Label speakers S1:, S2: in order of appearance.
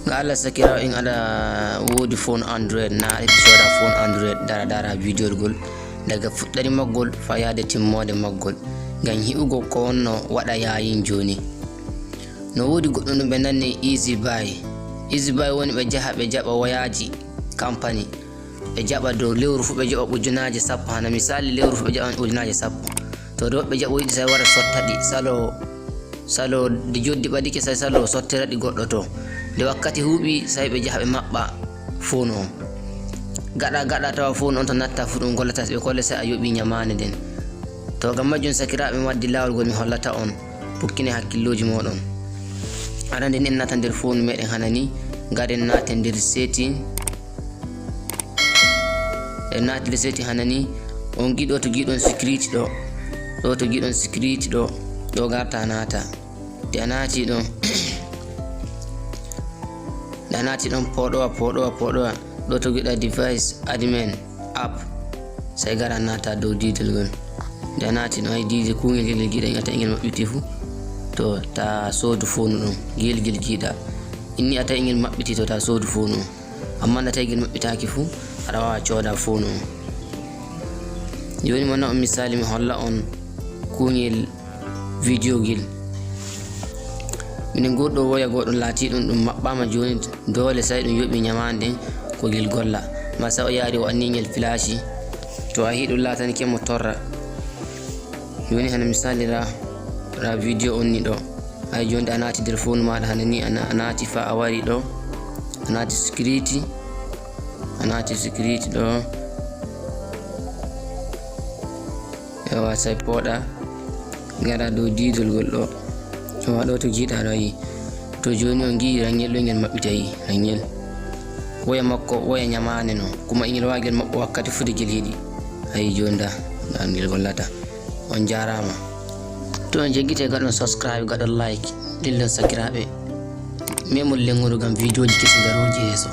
S1: Allah sakira in ada wodi phone Android na episode phone Android dara video gol daga fuddari maggol fa yaade timmode maggol gan hiugo ko wonno wada yayin joni no wodi goddo no be nanne easy buy woni be jaha be jaba wayaji company be jaba do lewru fu be jaba ujunaaje sappo hana misali lewru fu be jaba ujunaaje sappo to do be jaba widi sai wara sottadi salo di joddi badike sai salo sottira di goddo to de wakkati huubi sai be jaha be mabba phone on gada tawa phone on to natta fu dum gollata be kolle sai ayobi nyamane den to gam majjun sakiraabe waddi lawol gol mi hollata on bukkine hakkilloji modon arande nen nata der phone meden hanani gaden nate der setting e nate der setting hanani on gido to gidon secret do to gidon secret do garta nata de anati don danati don podo do to gida device admin app sai gara nata do detail gon danati no ay dije kungel gel gida ngata ngel mabbiti fu to ta sodu phone dum gel gida inni ata ngel mabbiti to ta sodu phone amma na taygel mabbitaaki fu ada wa choda phone yoni mona misali mi holla on kungel video gel minen goddo waya goddo lati dum mabbama joni dole sai dum yobi nyamande ko gel golla ma sa o yaari o anni ngel flashi to a hidu latani ke mo torra yoni hana misali ra video on ni do ay jonde anati der phone ma hanani anati fa awari do anati security do yawa sai poda gara do didol goldo to wado to jida rayi to joni on gi rangel do ngel mabbitayi rangel waya makko waya nyamane no kuma ingel wagel mabbo wakkati fudi gel hedi ay jonda dan ngel gollata on jarama to on jegite gadon subscribe gadon like dillon sakirabe memol lenguru gam video ji kesi garoji yeso